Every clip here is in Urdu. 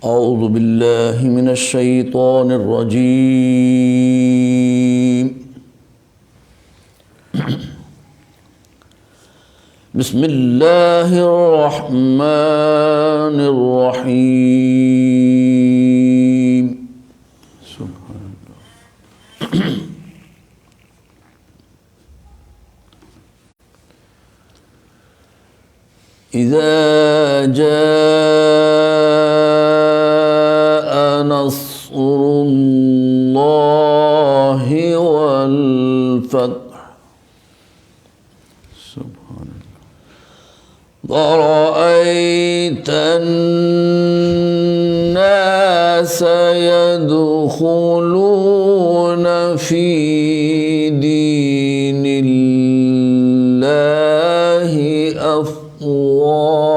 أعوذ بالله من الشيطان الرجيم. بسم الله الرحمن الرحيم. سبحان الله. إذا جاء نصر الله والفتح سبحان الله ورأيت الناس يدخلون في دين الله أفواجا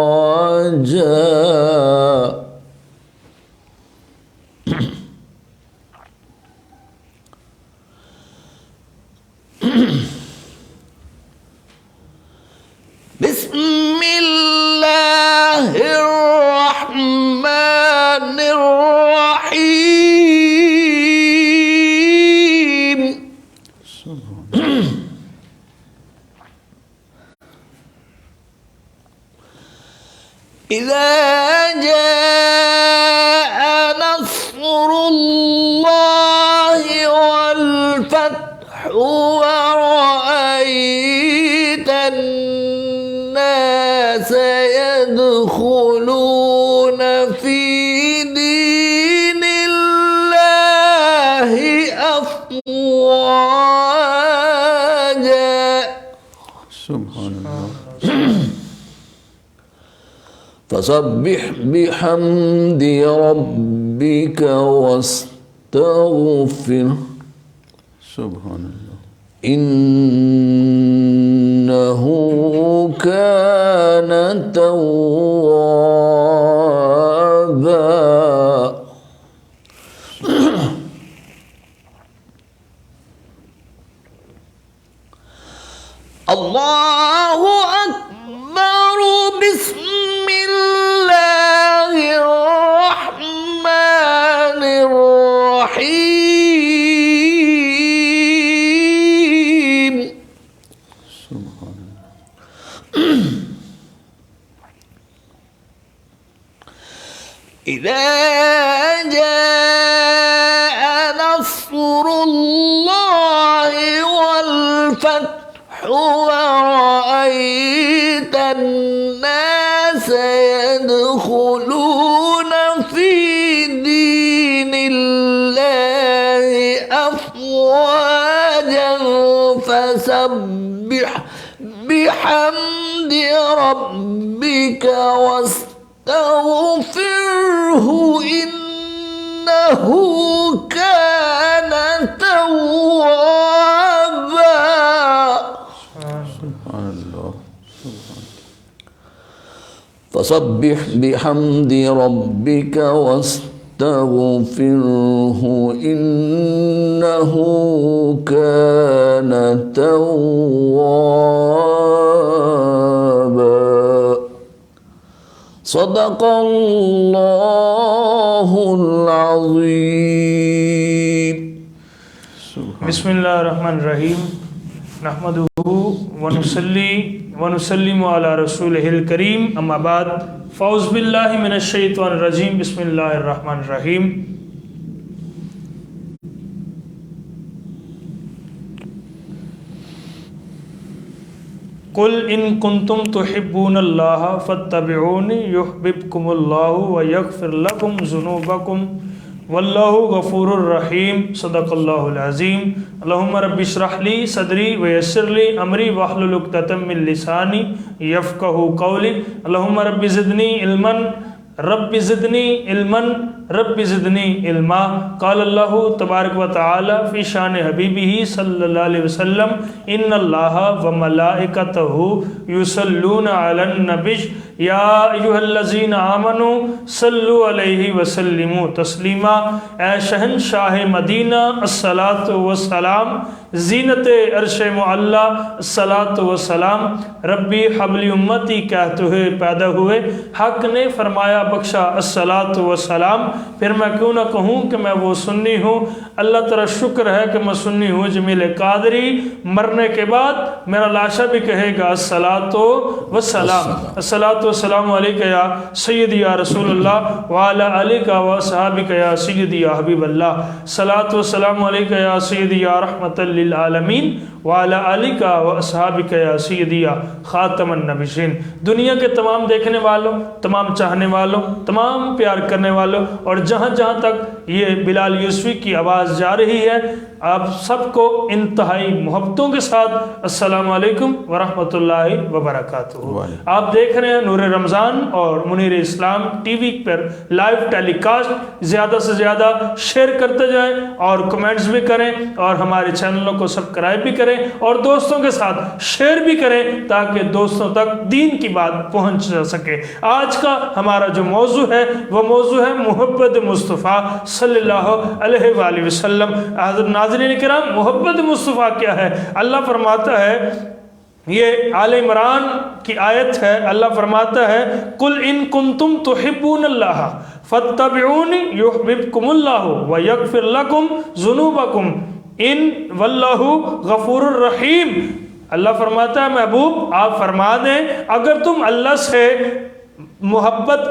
بسم الله الرحمن الرحيم. إذا جاء نصر الله والفتح ورأيت الناس يدخلون في دين الله أفواجا سبحان الله. فسبح بحمد ربك واستغفره سبحان الله إنه كان توابا. الله أكبر. بسم الله الرحمن الرحيم. سبحان الله. إذا جاء نصر الله والفتح ورأيت الناس يدخلون في دين الله أفواجا فسبح بحمد ربك واستغفره إنه كان توابا. سبحان الله. فسبح بحمد ربك واستغفره إنه كان توابا. صدق الله العظيم. بسم الله الرحمن الرحيم. نحمده ونصلي ونسلم على رسوله الكريم أما بعد فأعوذ بالله من الشيطان الرجيم. بسم الله الرحمن الرحيم. قل إن كنتم تحبون الله فاتبعوني يحببكم الله ويغفر لكم ذنوبكم والله غفور رحيم. صدق الله العظيم. اللهم رب اشرح لي صدري ويسر لي أمري واحلل عقدة من لساني يفقهوا قولي. اللهم رب زدني علما رب زدني علما رب زدني علما. قال الله تبارك وتعالى في شان حبيبه صلى الله عليه وسلم إن الله وملائكته يصلون على النبي يا أيها الذين آمنوا صلوا عليه وسلموا تسلیما. اے شہنشاہ مدینہ الصلاۃ والسلام زینت عرش معلا الصلاۃ والسلام ربی حبلی امتی کہتے ہوئے پیدا ہوئے۔ حق نے فرمایا بخشا الصلاۃ والسلام، پھر میں کیوں نہ کہوں کہ میں وہ سنی ہوں۔ اللہ تعالیٰ شکر ہے کہ میں سنی ہوں۔ جمیل قادری مرنے کے بعد میرا لاشا بھی کہے گا الصلاۃ والسلام، الصلاۃ والسلام علیک یا سیدی یا رسول اللہ وعلی علیک و اصحابک یا سیدی یا حبیب اللہ، الصلاۃ والسلام علیک یا سیدی یا رحمت للعالمین وعلی علیک و اصحابک یا سیدی یا خاتم النبیین۔ دنیا کے تمام دیکھنے والوں، تمام چاہنے والوں، تمام پیار کرنے والوں، اور جہاں جہاں تک یہ بلال یوسفی کی آواز جا رہی ہے، آپ سب کو انتہائی محبتوں کے ساتھ السلام علیکم ورحمۃ اللہ وبرکاتہ۔ آپ دیکھ رہے ہیں نور رمضان اور منیر اسلام ٹی وی پر لائیو ٹیلی کاسٹ۔ زیادہ سے زیادہ شیئر کرتے جائیں اور کمنٹس بھی کریں، اور ہمارے چینلوں کو سبسکرائب بھی کریں، اور دوستوں کے ساتھ شیئر بھی کریں تاکہ دوستوں تک دین کی بات پہنچ سکے۔ آج کا ہمارا جو موضوع ہے وہ موضوع ہے محبت مصطفیٰ صلی اللہ علیہ وآلہ وسلم۔ ناظرین کرام، محبت مصطفیٰ کیا ہے؟ اللہ فرماتا ہے، یہ آل عمران کی آیت ہے، اللہ فرماتا ہے قُلْ إِن كُنْتُمْ تُحِبُّونَ اللَّهَ فَاتَّبِعُونِ يُحْبِبْكُمُ اللَّهُ وَيَغْفِرْ لَكُمْ ذُنُوبَكُمْ إِنَّ وَاللَّهُ غَفُورٌ رَحِيمٌ۔ اللہ فرماتا ہے محبوب آپ فرما دیں، اگر تم اللہ سے محبت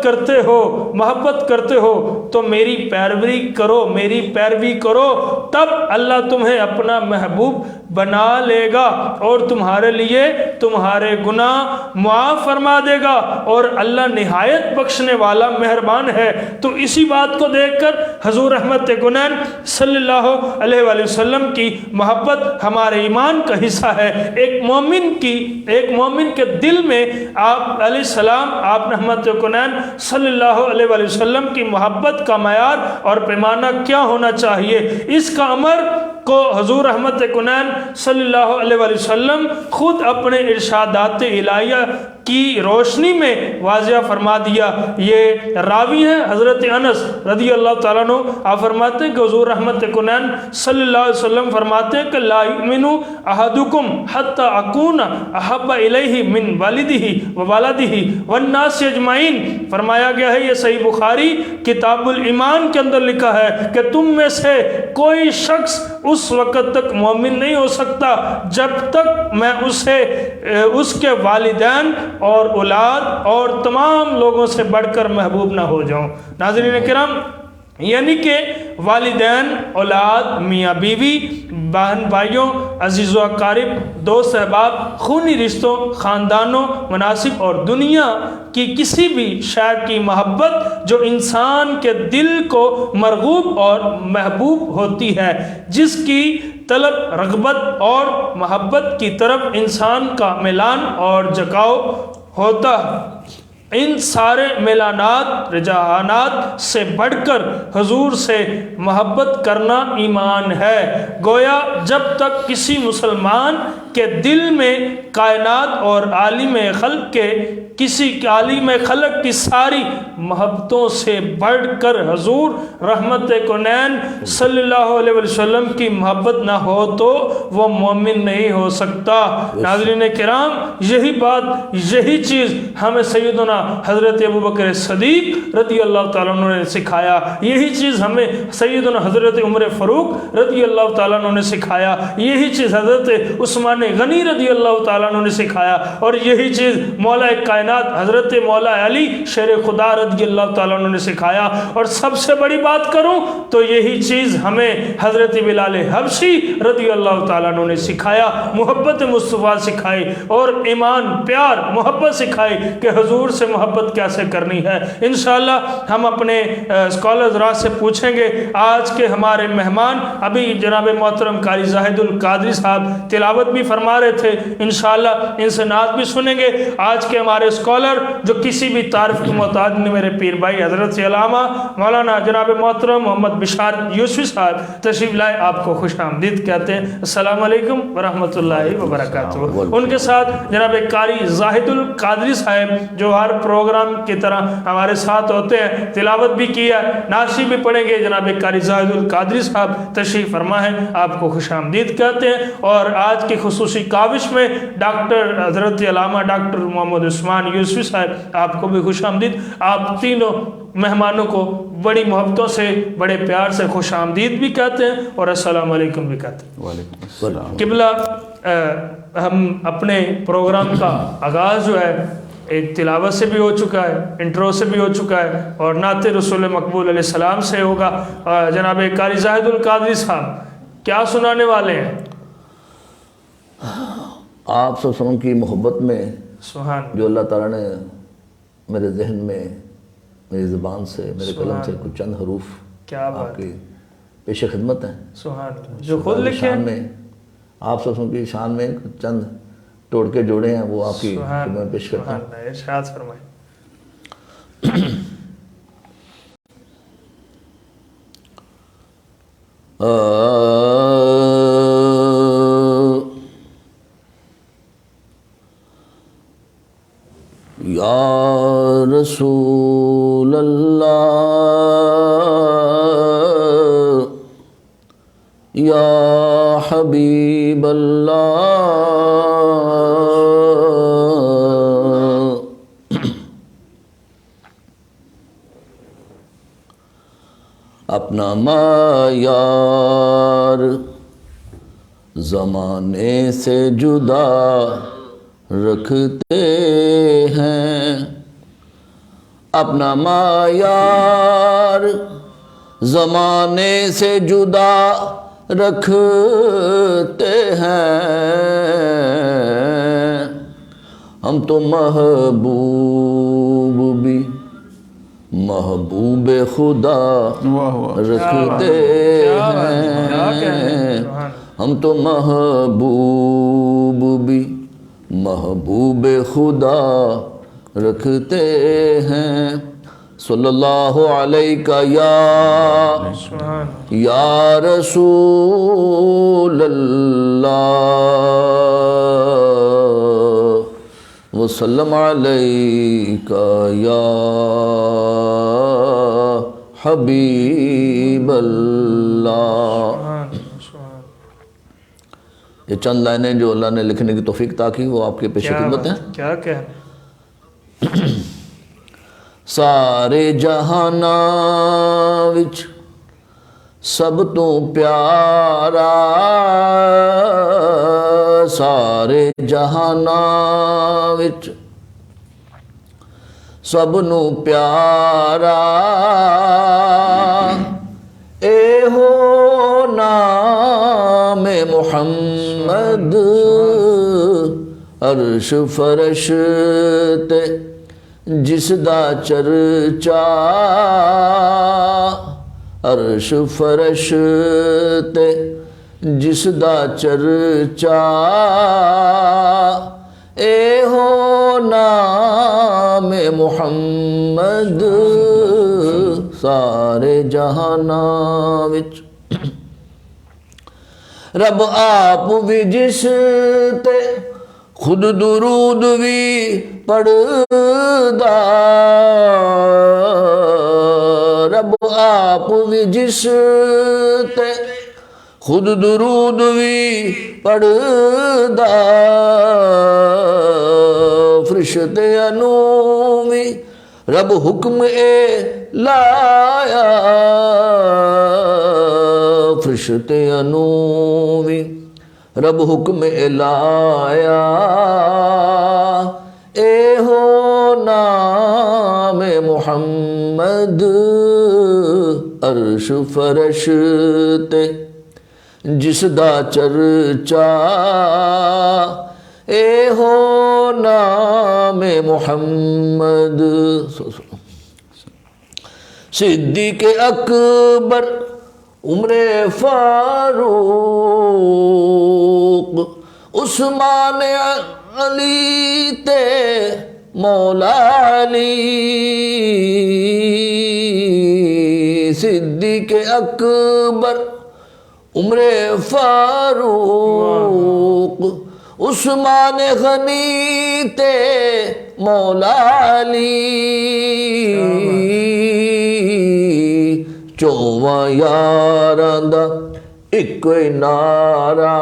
کرتے ہو تو میری پیروی کرو، میری پیروی کرو، تب اللہ تمہیں اپنا محبوب بنا لے گا اور تمہارے لیے تمہارے گناہ معاف فرما دے گا، اور اللہ نہایت بخشنے والا مہربان ہے۔ تو اسی بات کو دیکھ کر حضور رحمت کونین صلی اللہ علیہ وآلہ وسلم کی محبت ہمارے ایمان کا حصہ ہے۔ ایک مومن کے دل میں آپ علیہ السلام، آپ رحمت کونین صلی اللہ علیہ وآلہ وسلم کی محبت کا معیار اور پیمانہ کیا ہونا چاہیے، اس کا امر کو حضور رحمت کونین صلی اللہ علیہ وآلہ وسلم خود اپنے ارشادات الہیہ کی روشنی میں واضح فرما دیا۔ یہ راوی ہیں حضرت انس رضی اللہ تعالیٰ عنہ، آپ فرماتے ہیں کہ حضور رحمت کونین صلی اللہ علیہ وسلم فرماتے ہیں کہ لا یؤمن احدکم حتی اکون احب الیہ من والدہ وولدہ والناس اجمعین۔ فرمایا گیا ہے، یہ صحیح بخاری کتاب الایمان کے اندر لکھا ہے کہ تم میں سے کوئی شخص اس وقت تک مومن نہیں ہو سکتا جب تک میں اسے اس کے والدین اور اولاد اور تمام لوگوں سے بڑھ کر محبوب نہ ہو جاؤں۔ ناظرین کرام، یعنی کہ والدین، اولاد، میاں بیوی، بہن بھائیوں، عزیز و اقارب، دوست احباب، خونی رشتوں، خاندانوں، مناسب اور دنیا کی کسی بھی شے کی محبت جو انسان کے دل کو مرغوب اور محبوب ہوتی ہے، جس کی طلب، رغبت اور محبت کی طرف انسان کا میلان اور جھکاؤ ہوتا ہے، ان سارے میلانات، رجحانات سے بڑھ کر حضور سے محبت کرنا ایمان ہے۔ گویا جب تک کسی مسلمان کے دل میں کائنات اور عالم خلق کی ساری محبتوں سے بڑھ کر حضور رحمت کونین صلی اللہ علیہ وسلم کی محبت نہ ہو تو وہ مومن نہیں ہو سکتا۔ ناظرین کرام، یہی چیز ہمیں سیدنا حضرت ابوبکر صدیق رضی اللہ تعالیٰ عنہ نے سکھایا، یہی چیز ہمیں سیدنا حضرت عمر فاروق رضی اللہ تعالیٰ عنہ نے سکھایا، یہی چیز حضرت عثمان غنی رضی اللہ تعالیٰ عنہ نے سکھایا، اور یہی چیز مولا کائنات حضرت مولا علی شیر خدا رضی اللہ تعالیٰ عنہ نے سکھایا، اور سب سے بڑی بات کروں تو یہی چیز ہمیں حضرت بلال حبشی رضی اللہ تعالیٰ عنہ نے سکھایا، محبت مصطفیٰ سکھائی، اور ایمان، پیار، محبت سکھائی کہ حضور سے محبت کیسے کرنی ہے۔ انشاءاللہ ہم اپنے اسکالرز راز سے پوچھیں گے۔ آج کے ہمارے مہمان ابھی جناب محترم قاری زاہد القادری صاحب تلاوت بھی فرما رہے تھے، انشاءاللہ ان سے نعت بھی سنیں گے۔ آج کے ہمارے اسکالر جو کسی بھی تعریف کے محتاج نہیں، میرے پیر بھائی حضرت سے علامہ مولانا جناب محترم محمد بشار یوسفی صاحب تشریف لائے، آپ کو خوش آمدید کہتے ہیں۔ السلام علیکم ورحمۃ اللہ وبرکاتہ۔ ان کے ساتھ جناب قاری زاہد القادری صاحب جو ہر ہر پروگرام کی طرح ہمارے ساتھ ہوتے ہیں، تلاوت بھی کیا، نعشی بھی پڑھیں گے۔ جناب قاری زاہد القادری صاحب تشریف فرما ہے، آپ کو خوش آمدید کہتے ہیں۔ اور آج کی خصوصی کاوش میں ڈاکٹر حضرت علامہ ڈاکٹر محمد عثمان یوسفی صاحب، آپ کو بھی خوش آمدید۔ آپ تینوں مہمانوں کو بڑی محبتوں سے، بڑے پیار سے خوش آمدید بھی کہتے ہیں اور السلام علیکم بھی کہتے ہیں۔ وعلیکم السلام۔ قبلہ، ہم اپنے پروگرام کا آغاز جو ہے ایک تلاوت سے بھی ہو چکا ہے، انٹرو سے بھی ہو چکا ہے، اور نعت رسول مقبول علیہ السلام سے ہوگا۔ جناب قاری زاہد القادری صاحب کیا سنانے والے ہیں؟ آپ صلی اللہ علیہ وسلم کی محبت میں سبحان جو اللہ تعالیٰ نے میرے ذہن میں، میری زبان سے، میرے قلم سے کچھ چند حروف کیا بات آپ کی پیش خدمت ہیں، سبحان اللہ، جو خود لکھے شان میں، آپ صلی اللہ علیہ وسلم کی شان میں کچھ چند توڑ کے جوڑے ہیں، وہ آپ کی خدمت میں پیش کرتا ہوں۔ سبحان اللہ، ارشاد فرمائیں۔ یا رسول اللہ، یا حبیب اللہ، اپنا معیار زمانے سے جدا رکھتے ہیں، اپنا معیار زمانے سے جدا رکھتے ہیں، ہم تو محبوب بھی محبوب خدا رکھتے ہیں، ہم تو محبوب بھی محبوب خدا رکھتے ہیں۔ صلی اللہ علیہ یا رسول اللہ، وسلم علیہ یا حبیب اللہ۔ یہ چند لائنیں جو اللہ نے لکھنے کی توفیق عطا کی، وہ آپ کے پیش خدمت ہیں۔ کیا کہنا؟ سارے جہاناں وچ سب تو پیارا، سارے جہاناں وچ سب نو پیارا، اے ہو نام محمد، عرش فرش تے جس دا چرچا، عرش فرش تے جس دا چرچا، اے ہو نام محمد، سارے جہاناں وچ رب آپ بھی جس تے خود درود بھی پڑھدا، رب آپ بھی جس تے خود درود بھی پڑھدا، فرشتے انومی رب حکم اے لایا، فرشتے انومی رب حکم اے لایا، اے ہو نام محمد، عرش فرش تے جس دا چرچا، اے ہو نام محمد۔ صدیق اکبر، عمر فاروق، عثمان علی تے مولا علی، صدیق اکبر، عمر فاروق، عثمان غنی تے مولا علی چوواں یاراں دا اکو ہی نعرہ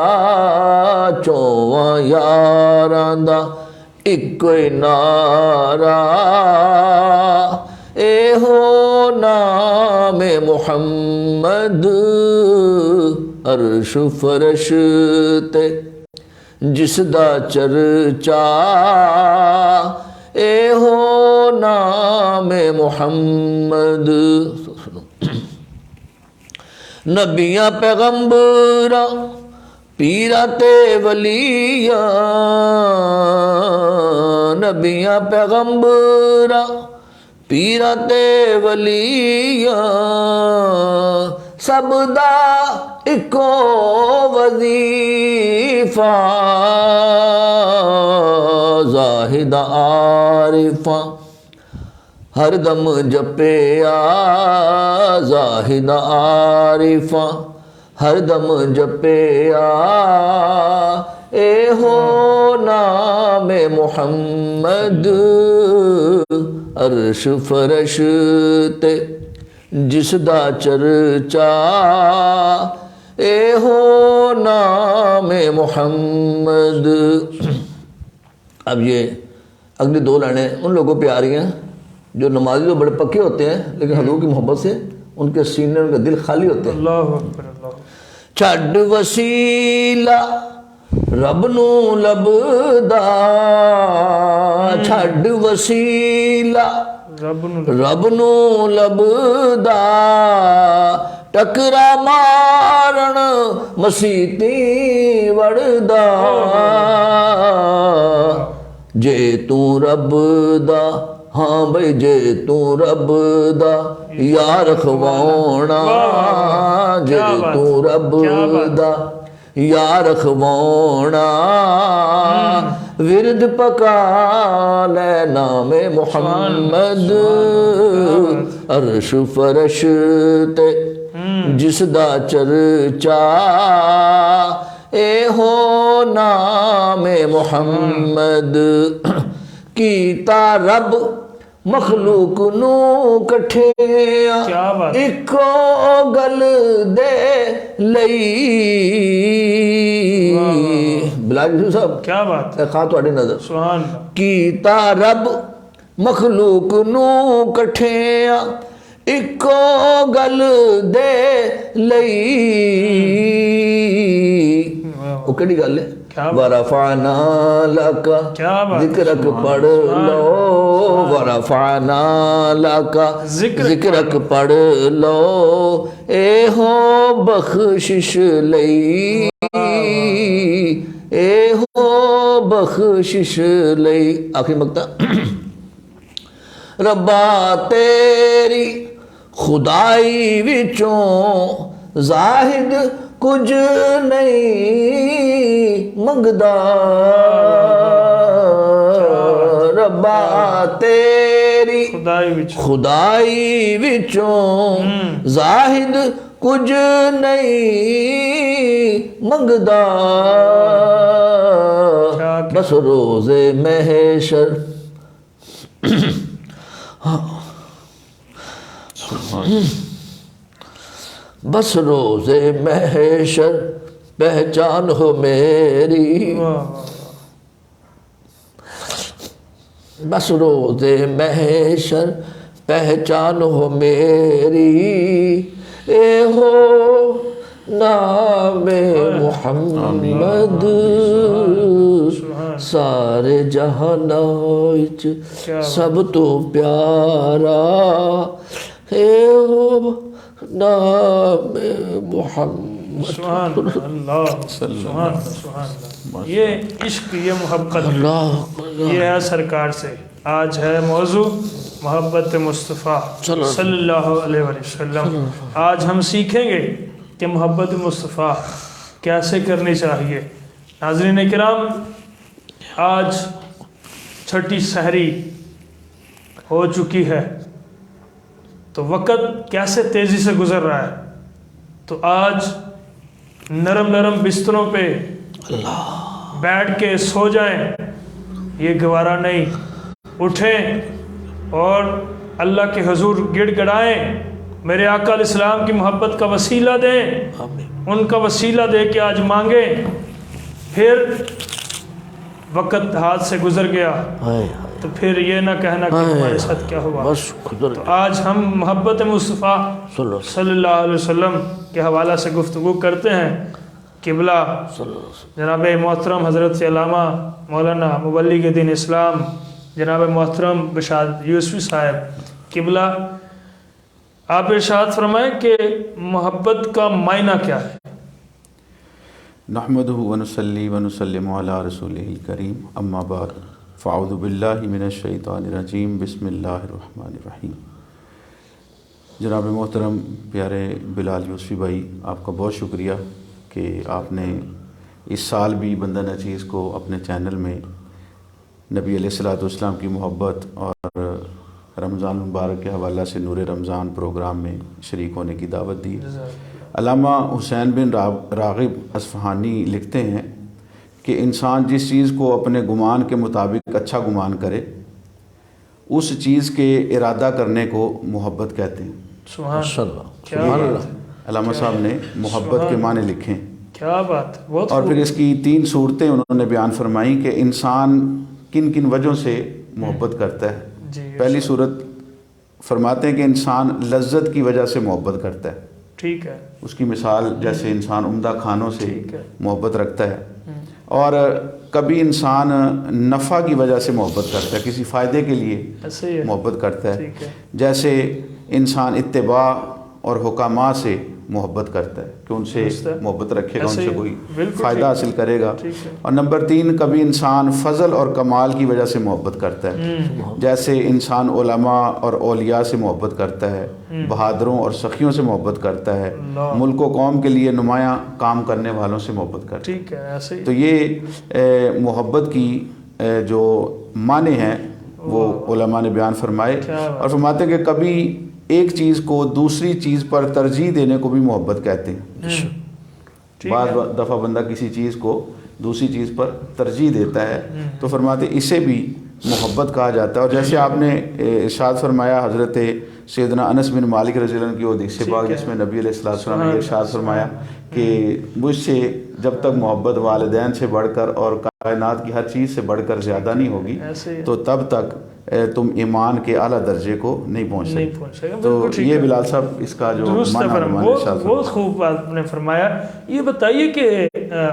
چوواں یاراں دا اکو ہی نعرہ اے ہو نام محمد عرش فرش تے جس دا چرچا اے ہو نام محمد نبیاں پیغمبراں پیراں تے ولیاں نبیاں پیغمبراں پیراں تے ولیاں سب دا اکو وظیفہ زاہد عارفاں ہر دم جپیا زاہد عارفاں ہر دم جپیا اے ہو نام محمد عرش فرش تے جس دا چرچا اے ہو نام محمد. اب یہ اگلی دو لائنیں ان لوگوں پہ آ رہی ہیں جو نمازی تو بڑے پکے ہوتے ہیں لیکن حضور کی محبت سے ان کے سینے ان کا دل خالی ہوتے ہیں. اللہ اکبر اللہ. چھڈ وسیلہ رب نو لبدا چھڈ وسیلہ رب نو لبدا ٹکرا مارن مسیتی وڑدا جے تو رب دا ہاں بھئی جے تو رب دا یار خوانا جے تو رب دا یار خوانا ورد پکا لے نام محمد عرش فرش تے جس دا چرچا اے ہو نام محمد. کیتا رب مخلوق نو کٹھیا اکو گل دے لئی. بلال یوسف صاحب کیا بات ہے, خواہ تھوڑی نظر سبحان اللہ. کیتا رب مخلوق نو کٹھیا اکو گل دے لئی. وہ کیڑی گل ہے؟ ورفعنا لک ذکرک پڑھ لو ورفعنا لک ذکرک پڑھ لو اے ہو بخشش لئی اے ہو بخشش لئی. آخری مقطع ربا تیری خدائی وچوں زاہد کچھ نہیں منگدا ربا تیری خدائی وچوں زاہد کچھ نہیں منگدا بس روز محشر بس روز محشر پہچان ہو میری بس روز محشر پہچان ہو میری اے ہو نام محمد سارے جہانات سب تو پیارا اے ہو نام محمد. سبحان اللہ سبحان اللہ. یہ عشق یہ محبت یہ ہے سرکار سے. آج ہے موضوع محبت مصطفیٰ صلی اللہ علیہ وسلم. آج ہم سیکھیں گے کہ محبت مصطفیٰ کیسے کرنی چاہیے. ناظرین کرام, آج چھٹی سحری ہو چکی ہے تو وقت کیسے تیزی سے گزر رہا ہے. تو آج نرم نرم بستروں پہ بیٹھ کے سو جائیں یہ گوارا نہیں، اٹھیں اور اللہ کے حضور گڑ گڑائیں، میرے آقا علیہ السلام کی محبت کا وسیلہ دیں، ان کا وسیلہ دے کے آج مانگیں۔ پھر وقت ہاتھ سے گزر گیا تو پھر یہ نہ کہنا کہ ہمارے ساتھ کیا ہوا۔ بس خدا تو آج ہم محبت مصطفیٰ صلی اللہ علیہ وسلم کے حوالہ سے گفتگو کرتے ہیں۔ قبلہ جناب محترم حضرت علامہ مولانا مبلغ دین اسلام جناب محترم بشاد یوسفی صاحب قبلہ، آپ ارشاد فرمائیں کہ محبت کا معنی کیا ہے؟ نحمدہ ونصلی ونسلم علی رسولہ الکریم، اما بعد فاعوذ باللہ من الشیطان الرجیم، بسم اللہ الرحمن الرحیم۔ جناب محترم پیارے بلال یوسفی بھائی، آپ کا بہت شکریہ کہ آپ نے اس سال بھی بندہ نچیز کو اپنے چینل میں نبی علیہ الصلوۃ والسلام کی محبت اور رمضان مبارک کے حوالہ سے نور رمضان پروگرام میں شریک ہونے کی دعوت دی۔ علامہ حسین بن راغب اصفہانی لکھتے ہیں کہ انسان جس چیز کو اپنے گمان کے مطابق اچھا گمان کرے اس چیز کے ارادہ کرنے کو محبت کہتے ہیں۔ سبحان اللہ۔ علامہ صاحب نے محبت کے معنی لکھے، کیا بات، بہت اور پھر اس کی 3 صورتیں انہوں نے بیان فرمائی کہ انسان کن کن وجہوں سے محبت کرتا ہے۔ پہلی صورت فرماتے ہیں کہ انسان لذت کی وجہ سے محبت کرتا ہے، ٹھیک ہے، اس کی مثال جیسے انسان عمدہ کھانوں سے محبت رکھتا ہے، اور کبھی انسان نفع کی وجہ سے محبت کرتا ہے، کسی فائدے کے لیے محبت کرتا ہے، جیسے انسان اتباع اور حکاماں سے محبت کرتا ہے کہ ان سے محبت رکھے گا، ان سے کوئی فائدہ حاصل کرے گا۔ اور نمبر 3، کبھی انسان فضل اور کمال کی وجہ سے محبت کرتا ہے، جیسے انسان علماء اور اولیاء سے محبت کرتا ہے، بہادروں اور سخیوں سے محبت کرتا ہے، ملک و قوم کے لیے نمایاں کام کرنے والوں سے محبت کرتا ہے۔ ٹھیک ہے، ایسے ہی۔ تو یہ محبت کی جو معنی ہیں وہ علماء نے بیان فرمائے، اور فرماتے ہیں کہ کبھی ایک چیز کو دوسری چیز پر ترجیح دینے کو بھی محبت کہتے ہیں۔ بعض دفعہ بندہ کسی چیز کو دوسری چیز پر ترجیح دیتا ہے تو فرماتے اسے بھی محبت کہا جاتا ہے۔ اور جیسے آپ نے ارشاد فرمایا حضرت سیدنا انس بن مالک رضی اللہ عنہ کی حدیث پاک جس میں نبی علیہ السلام نے ارشاد فرمایا کہ مجھ سے جب تک محبت والدین سے بڑھ کر اور کائنات کی ہر چیز سے بڑھ کر زیادہ نہیں ہوگی تو تب تک تم ایمان کے اعلیٰ درجے کو نہیں پہنچ سکتے۔ تو یہ بلال صاحب اس کا جو بہت خوب آپ نے فرمایا۔ یہ بتائیے کہ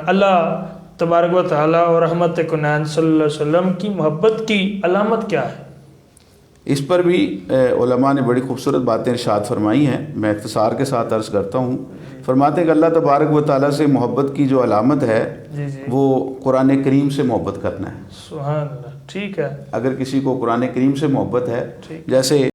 اللہ تبارک و تعالیٰ اور رحمت کنان صلی اللہ علیہ وسلم کی محبت کی علامت کیا ہے؟ اس پر بھی علماء نے بڑی خوبصورت باتیں ارشاد فرمائی ہیں، میں اختصار کے ساتھ عرض کرتا ہوں۔ فرماتے ہیں کہ اللہ تبارک و تعالیٰ سے محبت کی جو علامت ہے وہ قرآن کریم سے محبت کرنا ہے۔ سبحان اللہ، ٹھیک ہے۔ اگر کسی کو قرآن کریم سے محبت ہے، جیسے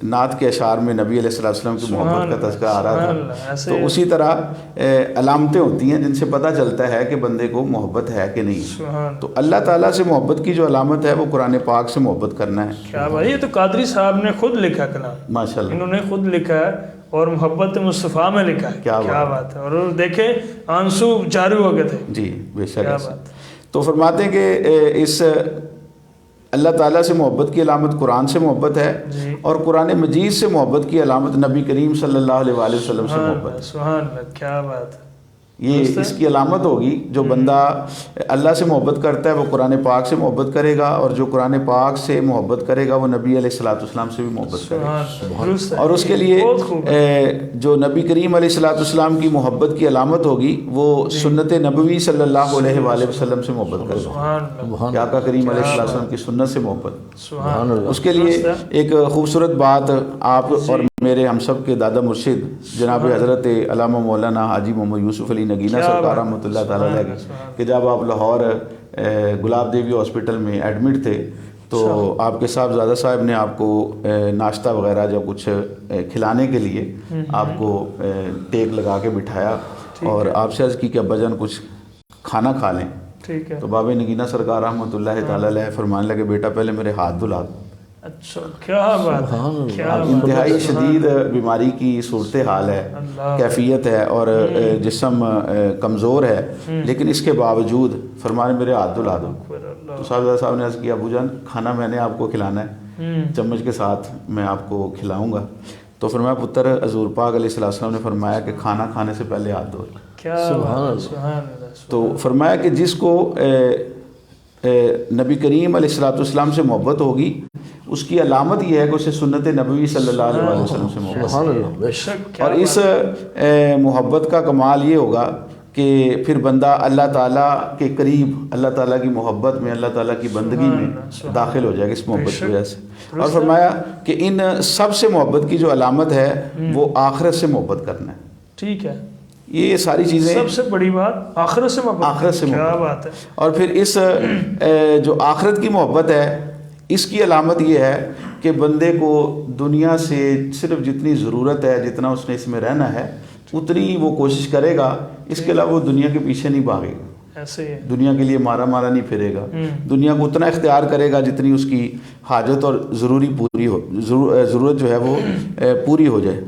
نعت کے اشعار میں نبی علیہ السلام کی محبت کا تذکرہ آ رہا تھا، تو اسی طرح علامتیں ہوتی ہیں جن سے پتہ چلتا ہے کہ بندے کو محبت ہے کہ نہیں۔ تو اللہ تعالیٰ سے محبت کی جو علامت ہے وہ قرآن پاک سے محبت کرنا ہے۔ کیا بھائی، یہ تو قادری صاحب نے خود لکھا کلام، ماشاءاللہ انہوں نے خود لکھا ہے اور محبت مصطفیٰ میں لکھا ہے۔ کیا بات ہے، اور دیکھیں آنسو جاری ہو گئے تھے۔ جی بے شک۔ تو فرماتے ہیں کہ اس اللہ تعالیٰ سے محبت کی علامت قرآن سے محبت ہے، اور قرآن مجید سے محبت کی علامت نبی کریم صلی اللہ علیہ وآلہ وسلم سے محبت ہے۔ سبحان اللہ، کیا بات ہے۔ یہ اس کی علامت ہوگی، جو بندہ اللہ سے محبت کرتا ہے وہ قرآن پاک سے محبت کرے گا، اور جو قرآن پاک سے محبت کرے گا وہ نبی علیہ السلام سے بھی محبت کرے گا۔ اور اس کے لیے جو نبی کریم علیہ السلام کی محبت کی علامت ہوگی وہ سنت نبوی صلی اللہ علیہ وآلہ وسلم سے محبت کرے گا، کہ آقا کریم علیہ السلام کی سنت سے محبت۔ اس کے لیے ایک خوبصورت بات آپ اور میرے ہم سب کے دادا مرشد جناب حضرت علامہ مولانا حاجی محمد یوسف علی نگینہ سرکار رحمۃ اللہ تعالیٰ علیہ، کہ جب آپ لاہور گلاب دیوی ہاسپٹل میں ایڈمٹ تھے تو آپ کے صاحبزادہ صاحب نے آپ کو ناشتہ وغیرہ جو کچھ کھلانے کے لیے آپ کو ٹیک لگا کے بٹھایا اور آپ سے عرض کی کہ ابا جان کچھ کھانا کھا لیں۔ تو بابا نگینہ سرکار رحمۃ اللہ تعالیٰ علیہ فرمانے لگے بیٹا پہلے میرے ہاتھ دھلا، اچھا کیا بات ہے، کیا بات ہے، انتہائی شدید بیماری کی صورتحال ہے، کیفیت ہے، اور جسم کمزور ہے، لیکن اس کے باوجود فرمانے میرے ہاتھ دھلا دو. تو صاحب نے عرض کیا ابو جان کھانا میں نے آپ کو کھلانا ہے، چمچ کے ساتھ میں آپ کو کھلاؤں گا. تو فرمایا پتر حضور پاک علیہ السلام نے فرمایا کہ کھانا کھانے سے پہلے ہاتھ دھو. تو فرمایا کہ جس کو نبی کریم علیہ السلام سے محبت ہوگی اس کی علامت یہ ہے کہ اسے سنت نبوی صلی اللہ علیہ وسلم سے محبت. اور اس محبت کا کمال یہ ہوگا کہ پھر بندہ اللہ تعالیٰ کے قریب، اللہ تعالیٰ کی محبت میں، اللہ تعالیٰ کی بندگی میں داخل ہو جائے گا اس محبت کی وجہ سے. اور فرمایا کہ ان سب سے محبت کی جو علامت ہے وہ آخرت سے محبت کرنا ہے. ٹھیک ہے، یہ ساری چیزیں سب سے بڑی بات آخرت سے محبت، آخرت سے کیا محبت. بات ہے. اور پھر اس جو آخرت کی محبت ہے اس کی علامت یہ ہے کہ بندے کو دنیا سے صرف جتنی ضرورت ہے، جتنا اس نے اس میں رہنا ہے اتنی وہ کوشش کرے گا، اس کے علاوہ وہ دنیا کے پیچھے نہیں بھاگے گا، ایسے دنیا کے لیے مارا نہیں پھرے گا. دنیا کو اتنا اختیار کرے گا جتنی اس کی حاجت اور ضرورت جو ہے وہ پوری ہو جائے.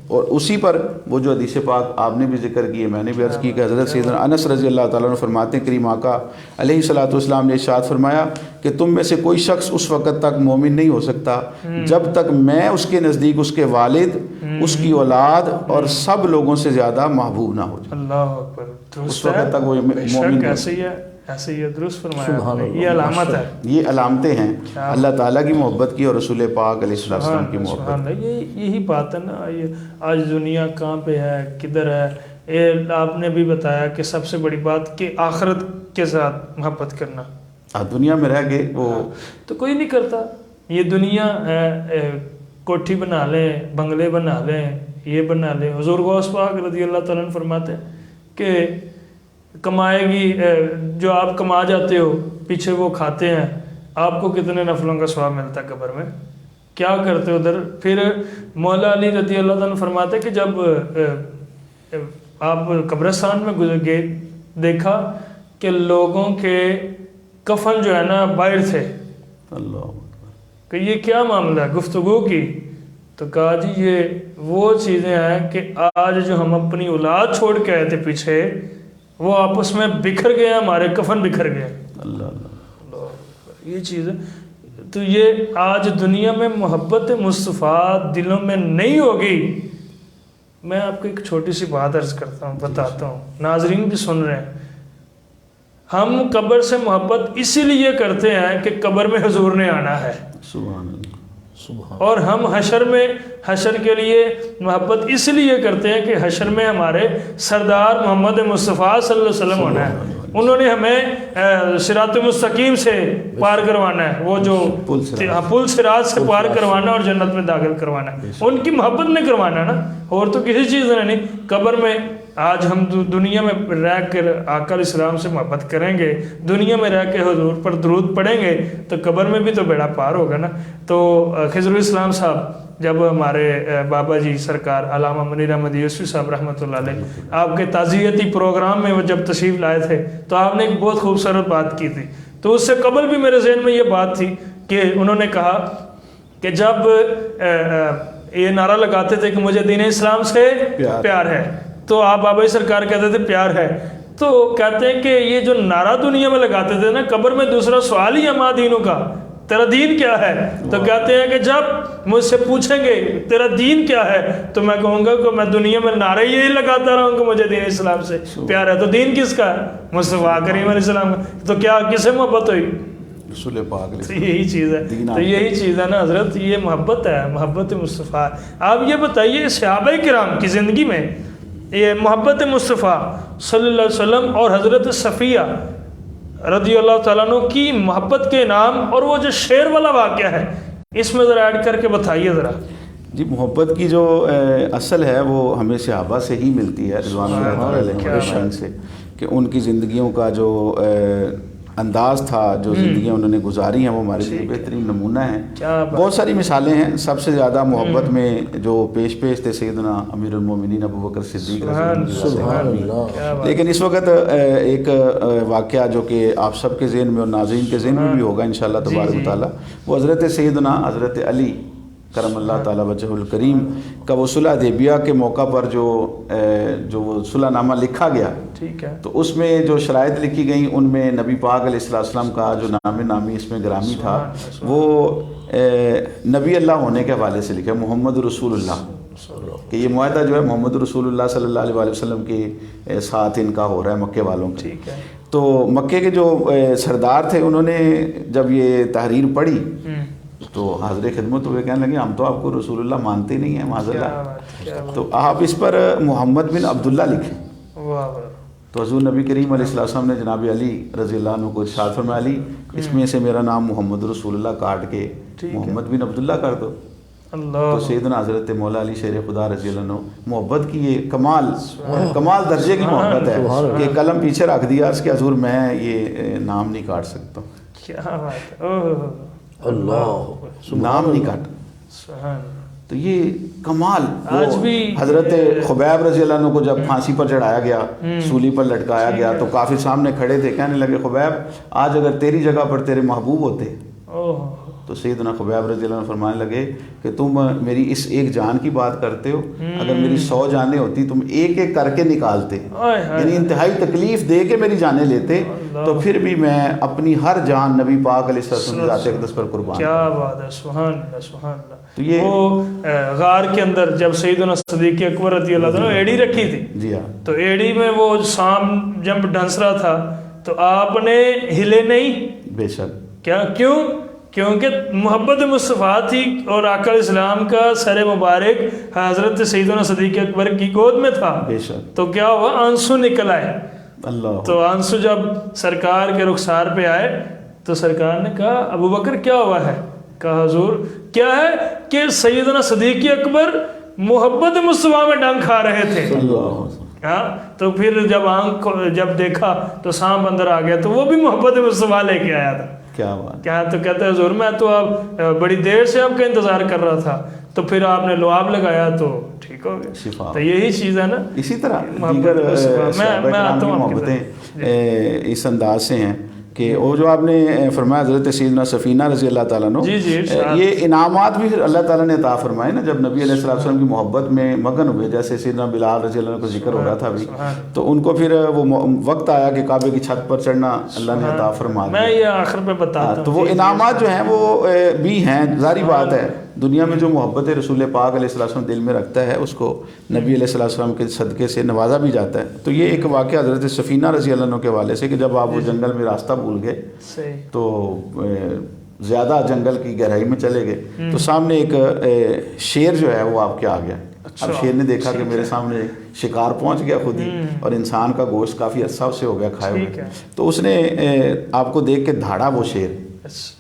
اور اسی پر وہ جو حدیث پاک آپ نے بھی ذکر کی ہے، میں نے بھی عرض کی کہ حضرت سیدنا انس رضی اللہ تعالیٰ عنہ فرماتے ہیں کریم آقا علیہ الصلوۃ والسلام نے ارشاد فرمایا کہ تم میں سے کوئی شخص اس وقت تک مومن نہیں ہو سکتا جب تک میں اس کے نزدیک اس کے والد، اس کی اولاد اور سب لوگوں سے زیادہ محبوب نہ ہو جائے. اللہ اکبر، اس وقت تک وہ مومن ایسے ہی ہے، ایسے ہی ہے، درست فرمایا. یہ علامت ہے، یہ علامتیں ہیں اللہ تعالیٰ کی محبت کی اور رسول پاک علیہ السلام کی محبت. یہی بات ہے نا. آج دنیا کہاں پہ ہے، کدھر ہے. یہ آپ نے بھی بتایا کہ سب سے بڑی بات کہ آخرت کے ساتھ محبت کرنا. دنیا میں رہ کے وہ تو کوئی نہیں کرتا. یہ دنیا کوٹھی بنا لیں، بنگلے بنا لیں، یہ بنا لیں. حضور غوث پاک رضی اللہ تعالیٰ عنہ فرماتے ہیں کہ کمائے گی، جو آپ کما جاتے ہو پیچھے وہ کھاتے ہیں، آپ کو کتنے نفلوں کا ثواب ملتا ہے قبر میں، کیا کرتے ہو ادھر. پھر مولا علی رضی اللہ تعالیٰ عنہ فرماتے ہیں کہ جب آپ قبرستان میں گزر گئے دیکھا کہ لوگوں کے کفن جو ہے نا باہر تھے. اللہ کہ یہ کیا معاملہ ہے، گفتگو کی. تو کہا جی یہ وہ چیزیں ہیں کہ آج جو ہم اپنی اولاد چھوڑ کے آئے تھے پیچھے وہ آپس میں بکھر گئے، ہمارے کفن بکھر گئے. یہ چیز ہے. تو یہ آج دنیا میں محبت مصطفیٰ دلوں میں نہیں ہوگی. میں آپ کو ایک چھوٹی سی بات عرض کرتا ہوں، بتاتا ہوں، ناظرین بھی سن رہے ہیں. ہم قبر سے محبت اسی لیے کرتے ہیں کہ قبر میں حضور نے آنا ہے. سبحان اللہ. اور ہم حشر کے لیے محبت اس لیے کرتے ہیں کہ حشر میں ہمارے سردار محمد مصطفیٰ صلی اللہ علیہ وسلم ہونا ہے. انہوں نے ہمیں صراط مستقیم سے پار کروانا ہے، وہ جو پل صراط سے پار کروانا اور جنت میں داخل کروانا ہے. ان کی محبت میں کروانا نا، اور تو کسی چیز نے نہیں. قبر میں آج ہم دنیا میں رہ کر آقا علیہ السلام سے محبت کریں گے، دنیا میں رہ کے حضور پر درود پڑھیں گے تو قبر میں بھی تو بیڑا پار ہوگا نا. تو خضر الاسلام صاحب جب ہمارے بابا جی سرکار علامہ منیر احمد یوسفی صاحب رحمۃ اللہ علیہ آپ کے تعزیتی پروگرام میں وہ جب تشریف لائے تھے تو آپ نے ایک بہت خوبصورت بات کی تھی. تو اس سے قبل بھی میرے ذہن میں یہ بات تھی کہ انہوں نے کہا کہ جب یہ نعرہ لگاتے تھے کہ مجھے دین اسلام سے پیار ہے، تو آپ بابا جی سرکار کہتے تھے پیار ہے. تو کہتے ہیں کہ یہ جو نعرہ دنیا میں لگاتے تھے نا، قبر میں دوسرا سوال ہی ہے ماں دینوں کا، تیرا دین کیا ہے. تو کہتے ہیں کہ جب مجھ سے پوچھیں گے تیرا دین کیا ہے تو میں کہوں گا کہ میں دنیا میں نعرہ یہی لگاتا رہا ہوں کہ مجھے دین اسلام سے پیار ہے. تو دین کس کا ہے؟ مصطفیٰ کریم علیہ السلام کا. تو کیا کس سے محبت ہوئی؟ رسول پاک علیہ. تو یہی چیز ہے. تو یہی چیز ہے نا حضرت، یہ محبت ہے، محبت مصطفیٰ. آپ یہ بتائیے صحابہ کرام کی زندگی میں یہ محبت مصطفیٰ صلی اللہ علیہ وسلم اور حضرت صفیہ رضی اللہ تعالیٰ عنہ کی محبت کے نام اور وہ جو شعر والا واقعہ ہے اس میں ذرا ایڈ کر کے بتائیے ذرا. جی محبت کی جو اصل ہے وہ ہمیں صحابہ سے ہی ملتی ہے رضوان اللہ تعالیٰ علیہ سے، کہ ان کی زندگیوں کا جو انداز تھا، جو زندگیاں انہوں نے گزاری ہیں، وہ ہمارے لیے بہترین نمونہ ہیں۔ بہت ساری مثالیں ہیں، سب سے زیادہ محبت میں جو پیش تھے سیدنا امیر المومنین ابو بکر صدیق رضی اللہ عنہ۔ لیکن اس وقت ایک واقعہ جو کہ آپ سب کے ذہن میں اور ناظرین کے ذہن میں بھی ہوگا انشاءاللہ تبارک و تعالیٰ، وہ حضرت سیدنا حضرت علی کرم اللہ تعالیٰ وجہ الکریم کا وہ صلح حدیبیہ کے موقع پر جو وہ صلح نامہ لکھا گیا، ٹھیک ہے، تو اس میں جو شرائط لکھی گئیں ان میں نبی پاک علیہ السلام کا جو نام نامی اس میں گرامی تھا وہ نبی اللہ ہونے کے حوالے سے لکھا، محمد رسول اللہ، کہ یہ معاہدہ جو ہے محمد رسول اللہ صلی اللہ علیہ وآلہ وسلم کے ساتھ ان کا ہو رہا ہے مکے والوں کا۔ ٹھیک ہے، تو مکے کے جو سردار تھے انہوں نے جب یہ تحریر پڑھی تو حاضر خدمت ہوئے، کہنے لگے ہم تو آپ کو رسول اللہ مانتے نہیں ہیں معاذ اللہ، تو آپ اس پر محمد بن عبداللہ لکھیں۔ تو حضور نبی کریم علیہ السلام نے جناب علی رضی اللہ عنہ کو ارشاد فرمایا، علی اس میں سے میرا نام محمد رسول اللہ کاٹ کے محمد بن عبداللہ کر دو۔ تو سیدنا حضرت مولا علی شیر خدا رضی اللہ عنہ، محبت کی یہ کمال درجے کی محبت ہے کہ قلم پیچھے رکھ دیا اس کے، حضور میں یہ نام نہیں کاٹ سکتا، کیا بات ہے، اللہ نام نہیں کاٹا۔ تو یہ کمال آج بھی حضرت خبیب رضی اللہ عنہ کو جب پھانسی پر چڑھایا گیا، سولی پر لٹکایا گیا، تو کافی سامنے کھڑے تھے، کہنے لگے خبیب آج اگر تیری جگہ پر تیرے محبوب ہوتے، تو سیدنا خبیب رضی اللہ عنہ فرمانے لگے کہ تم میری اس ایک جان کی بات کرتے ہو، اگر میری 100 جانیں ہوتی تم ایک ایک کر کے نکالتے، یعنی انتہائی تکلیف دے کے میری جانیں لیتے، تو پھر بھی میں اپنی ہر جان نبی پاک علیہ السلام کی ذات اقدس پر قربان۔ کیا بات ہے، سبحان اللہ سبحان اللہ۔ تو یہ وہ غار کے اندر جب سیدنا صدیق اکبر رضی اللہ عنہ ایڑی رکھی تھی، جی ہاں، تو ایڑی میں وہ سام جب ڈنس رہا تھا تو آپ نے ہلے نہیں، بے شک، کیا کیوں؟ کیونکہ محبت مصطفیٰ تھی اور آقا علیہ السلام کا سر مبارک حضرت سیدنا صدیق اکبر کی گود میں تھا، بے شک، تو کیا ہوا، آنسو نکل آئے۔ اللہ، تو آنسو جب سرکار کے رخسار پہ آئے تو سرکار نے کہا ابو بکر کیا ہوا ہے؟ کہا حضور کیا ہے کہ سیدنا صدیق اکبر محبت مصطفیٰ میں ڈنگ کھا رہے تھے۔ ہاں، تو پھر جب دیکھا تو سانپ اندر آ گیا، تو وہ بھی محبت مصطفیٰ لے کے آیا تھا۔ کیا بات، کیا تو کہتے ہیں حضور میں تو اب بڑی دیر سے آپ کا انتظار کر رہا تھا، تو پھر آپ نے لعاب لگایا تو ٹھیک ہو گیا۔ شفا، تو یہی چیز ہے نا، اسی طرح دیگر صحابہ کرام کی محبتیں اس انداز سے ہیں کہ وہ جو آپ نے فرمایا حضرت سیدنا سفینہ رضی اللہ تعالیٰ عنہ، یہ انعامات بھی اللہ تعالیٰ نے عطا فرمائے نا، جب نبی علیہ السلام کی محبت میں مگن ہوئے، جیسے سیدنا بلال رضی اللہ عنہ کو ذکر ہو رہا تھا ابھی، تو ان کو پھر وہ وقت آیا کہ کعبے کی چھت پر چڑھنا اللہ نے عطا فرما دیا۔ میں یہ آخر پہ بتاتا ہوں، تو وہ انعامات جو ہیں وہ بھی ہیں، ظاہری بات ہے دنیا میں جو محبت رسول پاک علیہ السلام دل میں رکھتا ہے اس کو نبی علیہ السلام کے صدقے سے نوازا بھی جاتا ہے۔ تو یہ ایک واقعہ حضرت سفینہ رضی اللہ عنہ کے حوالے سے کہ جب آپ وہ جنگل میں راستہ بھول گئے تو زیادہ جنگل کی گہرائی میں چلے گئے، تو سامنے ایک شیر جو ہے وہ آپ کے آ گیا۔ اب شیر نے دیکھا کہ میرے سامنے شکار پہنچ گیا خود ہی، اور انسان کا گوشت کافی عرصہ سے ہو گیا کھائے ہوئے، تو اس نے آپ کو دیکھ کے دھاڑا وہ شیر،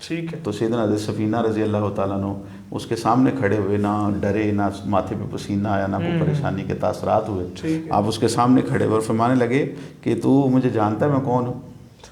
ٹھیک ہے۔ تو سیدنا حضرت سفینہ رضی اللہ تعالیٰ عنہ اس کے سامنے کھڑے ہوئے، نہ ڈرے، نہ ماتھے پہ پسینہ آیا، نہ کوئی پریشانی کے تاثرات ہوئے، آپ اس کے سامنے کھڑے ہوئے اور فرمانے لگے کہ تو مجھے جانتا ہے میں کون ہوں؟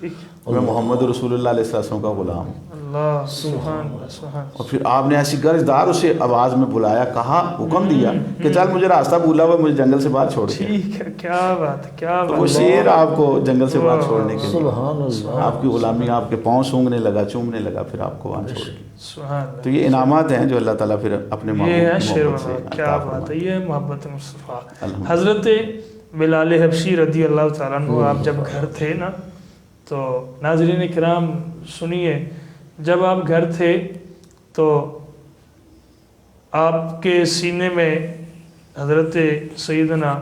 میں محمد رسول اللہ علیہ السلام کا غلام ہوں۔ اللہ سبحان اللہ سبحان۔ اور پھر آپ نے ایسی گرجدار اسے آواز میں بلایا، کہا، حکم دیا کہ چل مجھے راستہ بھولا ہوا، مجھے جنگل سے باہر چھوڑ کے۔ ٹھیک ہے، کیا بات ہے، کیا بات ہے۔ وہ شیر آپ کو جنگل سے باہر چھوڑنے کے لیے، سبحان اللہ، آپ کی غلامی، آپ کے پاؤں سونگنے لگا، چومنے لگا، پھر آپ کو وہاں چھوڑ کے۔ سبحان اللہ۔ تو یہ انعامات ہیں جو اللہ تعالیٰ پھر اپنے محبت سے، کیا بات ہے، یہ محبت مصطفیٰ۔ حضرت بلال حبشی رضی اللہ تعالیٰ عنہ آپ جب گھر تھے نا، تو ناظرین کرام سنیے، جب آپ گھر تھے تو آپ کے سینے میں حضرت سیدنا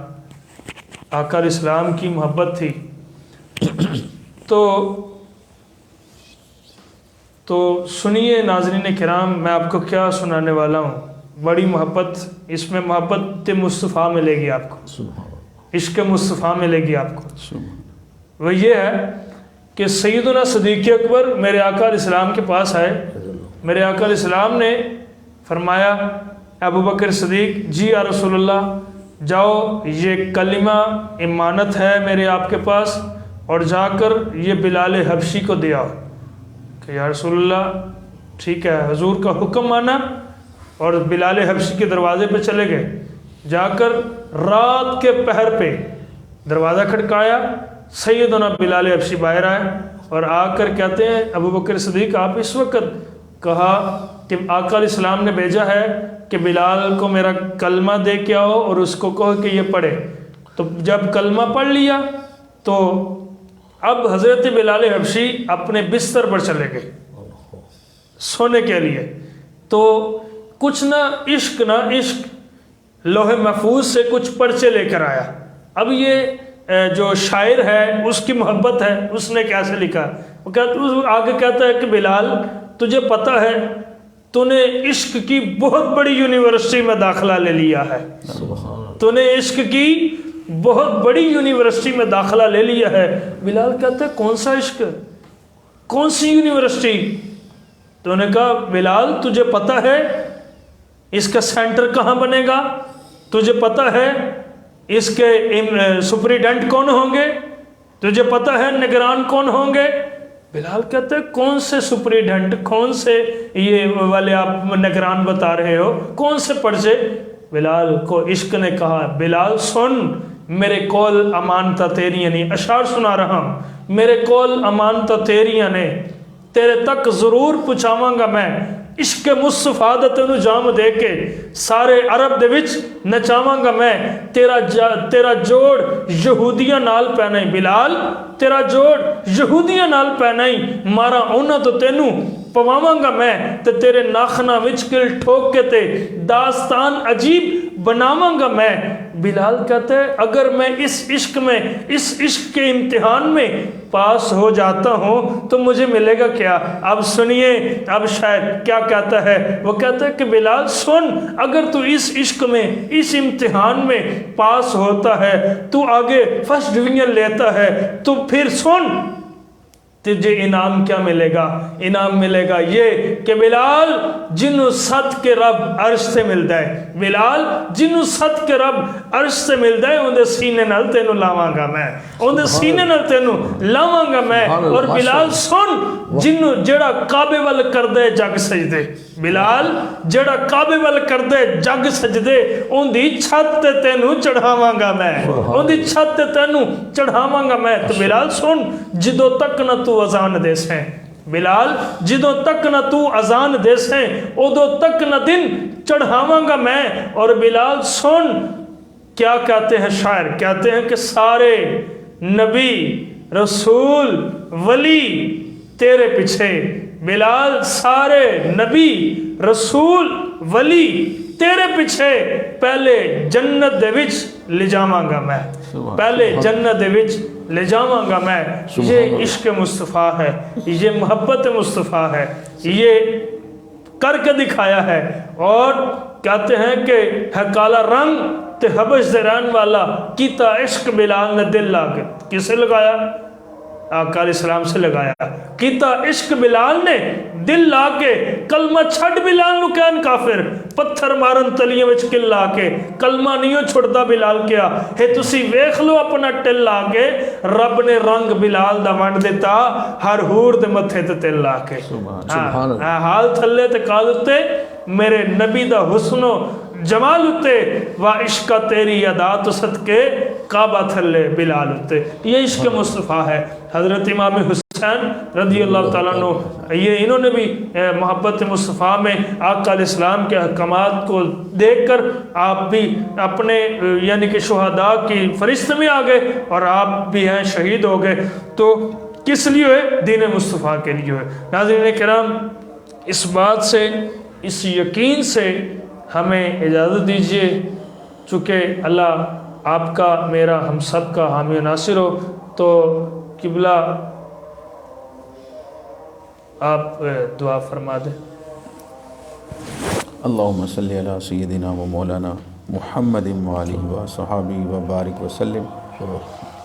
آقا علیہ السلام کی محبت تھی، تو سنیے ناظرین کرام، میں آپ کو کیا سنانے والا ہوں، بڑی محبت، اس میں محبت مصطفیٰ ملے گی آپ کو، عشق مصطفیٰ ملے گی آپ کو۔ وہ یہ ہے کہ سیدنا صدیق اکبر میرے آقا علیہ السلام کے پاس آئے، میرے آقا علیہ السلام نے فرمایا ابو بکر صدیق، جی یا رسول اللہ، جاؤ، یہ کلمہ امانت ہے میرے آپ کے پاس، اور جا کر یہ بلال حبشی کو دیا کہ یا رسول اللہ ٹھیک ہے حضور کا حکم مانا، اور بلال حبشی کے دروازے پہ چلے گئے. جا کر رات کے پہر پہ دروازہ کھٹکایا، سیدنا بلال حبشی باہر آئے اور آ کر کہتے ہیں ابو بکر صدیق آپ اس وقت، کہا کہ آقا علیہ السلام نے بھیجا ہے کہ بلال کو میرا کلمہ دے کے آؤ اور اس کو کہو کہ یہ پڑھے. تو جب کلمہ پڑھ لیا تو اب حضرت بلال حبشی اپنے بستر پر چلے گئے سونے کے لیے. تو کچھ نہ عشق لوح محفوظ سے کچھ پرچے لے کر آیا. اب یہ جو شاعر ہے اس کی محبت ہے، اس نے کیسے لکھا، وہ آگے کہتا ہے کہ بلال تجھے پتہ ہے تو نے عشق کی بہت بڑی یونیورسٹی میں داخلہ لے لیا ہے، تو نے عشق کی بہت بڑی یونیورسٹی میں داخلہ لے لیا ہے. بلال کہتا ہے کون سا عشق، کون سی یونیورسٹی؟ تو نے کہا بلال تجھے پتہ ہے اس کا سینٹر کہاں بنے گا، تجھے پتہ ہے اس کے سپریڈنٹ کون ہوں گے، تجھے پتہ ہے نگران کون ہوں گے؟ بلال کہتے ہیں کون سے سپریڈنٹ، کون سے یہ والے آپ نگران بتا رہے ہو، کون سے پرچے؟ بلال کو عشق نے کہا بلال سن، میرے کول امانتا تیریاں نہیں، اشعار سنا رہا ہوں، میرے کول امانتا تیریاں نے، تیرے تک ضرور پہنچاواں گا میں عشق مصطفیٰ دا تینوں جام دے کے سارے عرب دے وچ نچاواں گا میں، تیرا جوڑ یہودیاں نال پینا ہی بلال، تیرا جوڑ یہودیاں نال پینا ہی، مارا اونا تو تینوں پواواں گا میں، تے تیرے ناخنا وچ کل ٹھوک کے تے داستان عجیب بناواں گا میں. بلال کہتے ہیں اگر میں اس عشق کے امتحان میں پاس ہو جاتا ہوں تو مجھے ملے گا کیا؟ اب سنیے اب شاید کیا کہتا ہے، وہ کہتا ہے کہ بلال سن، اگر تو اس عشق میں اس امتحان میں پاس ہوتا ہے، تو آگے فرسٹ ڈویژن لیتا ہے، تو پھر سن تجھے انعام کیا ملے گا؟ انعام ملے گا یہ کہ بلال جنوں ست کے رب عرش سے ملتا ہے، بلال جنوں ست کے رب عرش سے ملتا ہے اندے سینے نال تینوں لاواں گا میں، اندے سینے نال تینوں لاواں گا میں. اور بلال سن جنوں جڑا کعبے ول کردے جگ سجدے، بلال جڑا کعبے ول کردے جگ سجدے اندی چھت تے تینوں چڑھاواں گا میں، اندی چھت تے تینوں چڑھاواں گا میں. تو بلال سن جدوں تک نہ تو اذان دے سیں، بلال جدوں تک نہ تو اذان دے سیں ادوں تک نہ دن چڑھاواں گا میں. اور بلال سن کیا کہتے ہیں شاعر، کہتے ہیں کہ سارے نبی رسول ولی تیرے پیچھے، بلال سارے نبی رسول ولی تیرے پیچھے پہلے جنت دے وچ لے جاواں گا میں، پہلے جنت دے وچ لے جاواں گا میں. یہ عشق مصطفیٰ ہے، یہ محبت مصطفیٰ ہے، یہ کر کے دکھایا ہے. اور کہتے ہیں کہ ہے کالا رنگ تے حبش دے رہن والا کیتا عشق بلال نے دل لاگے، کسے لگایا؟ آقا علیہ السلام سے لگایا. کیتا عشق بلال نے دل لا کے، کلمہ چھڑ بلال نو کہن کافر، پتھر مارن تلیاں وچ کل لا کے، کلمہ نہیں چھڑدا بلال کیا ہے. تسی ویکھ لو اپنا ٹل لا کے، رب نے رنگ بلال دا ونڈ دیتا ہر ہور دے متھے تے تل لا کے. حال تھلے تے کال اتے میرے نبی دا حسن و جمال اتے، وا عشقہ تیری ادا تو صدقے کعبہ تھلے بلال اتے. یہ عشق مصطفیٰ ہے. حضرت امام حسین رضی اللہ تعالیٰ عنہ یہ انہوں نے بھی محبت مصطفیٰ میں آقا علیہ السلام کے احکامات کو دیکھ کر آپ بھی اپنے یعنی کہ شہداء کی فہرست میں آ گئے اور آپ بھی ہیں شہید ہو گئے. تو کس لیے ہوئے؟ دین مصطفیٰ کے لیے ہوئے. ناظرین کرام اس بات سے، اس یقین سے ہمیں اجازت دیجیے، چونکہ اللہ آپ کا میرا ہم سب کا حامی و ناصر ہو. تو قبلہ آپ دعا فرما دیں. اللہم صلی علی سیدنا و مولانا محمد و آلہ و صحابہ و بارک وسلم.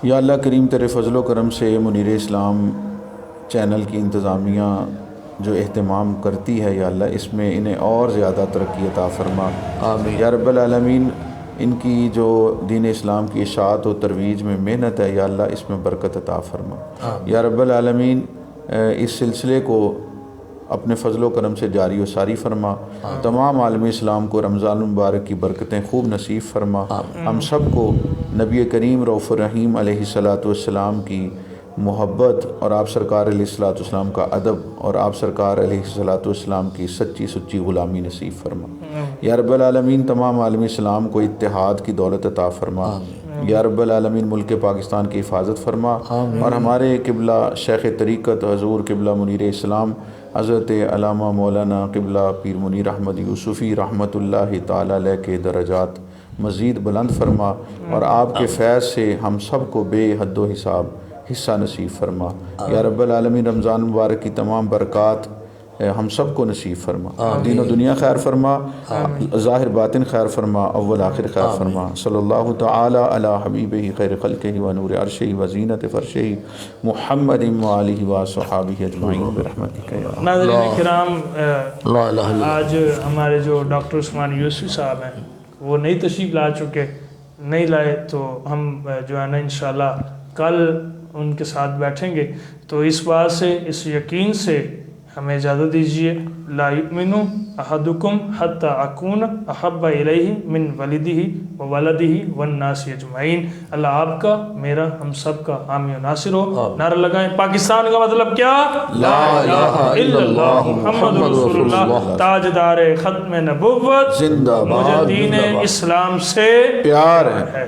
یا اللہ کریم تیرے فضل و کرم سے منیر اسلام چینل کی انتظامیہ جو اہتمام کرتی ہے، یا اللہ اس میں انہیں اور زیادہ ترقی عطا فرما. آمین یا رب العالمین. ان کی جو دین اسلام کی اشاعت و ترویج میں محنت ہے یا اللہ اس میں برکت عطا فرما یا رب العالمین، اس سلسلے کو اپنے فضل و کرم سے جاری و ساری فرما، تمام عالم اسلام کو رمضان المبارک کی برکتیں خوب نصیب فرما، ہم سب کو نبی کریم رؤوف الرحیم علیہ الصلاۃ والسلام کی محبت اور آپ سرکار علیہ الصلاۃ والسلام کا ادب اور آپ سرکار علیہ الصلاۃ والسلام کی سچی سچی غلامی نصیب فرما یا رب العالمین، تمام عالم اسلام کو اتحاد کی دولت عطا فرما یا رب العالمین، ملک پاکستان کی حفاظت فرما اور ہمارے قبلہ شیخ طریقت حضور قبلہ منیر اسلام حضرت علامہ مولانا قبلہ پیر منیر احمد یوسفی رحمۃ اللہ تعالی علیہ کے درجات مزید بلند فرما اور آپ کے فیض سے ہم سب کو بے حد و حساب حصہ نصیب فرما یا رب العالمین، رمضان مبارک کی تمام برکات ہم سب کو نصیب فرما، دین و دنیا خیر فرما، ظاہر باطن خیر فرما، اول آخر خیر فرما، صلی اللہ تعالی علی حبیبہ خیر خلقہ و نور عرشہ و زینت فرشہ محمد و آلہ و صحابہ اجمعین برحمتک یا اللہ۔ ناظرین کرام، لا الہ الا آج ہمارے جو ڈاکٹر عثمان یوسفی صاحب ہیں وہ نئی تشریف لا چکے، نہیں لائے تو ہم جو ہے نا انشاءاللہ کل ان کے ساتھ بیٹھیں گے۔ تو اس بات سے، اس یقین سے ہمیں اجازت دیجیے، لا یؤمن احدکم حتی اکون احب الیہ من ولدہ وولدہ والناس اجمعین۔ اللہ آپ کا، میرا، ہم سب کا حامی و ناصر ہو۔ نعرہ لگائیں، پاکستان کا مطلب کیا؟ لا الہ الا اللہ محمد رسول اللہ، تاجدار ختم نبوت، زندہ باد، مجھے دین اسلام سے پیار ہے۔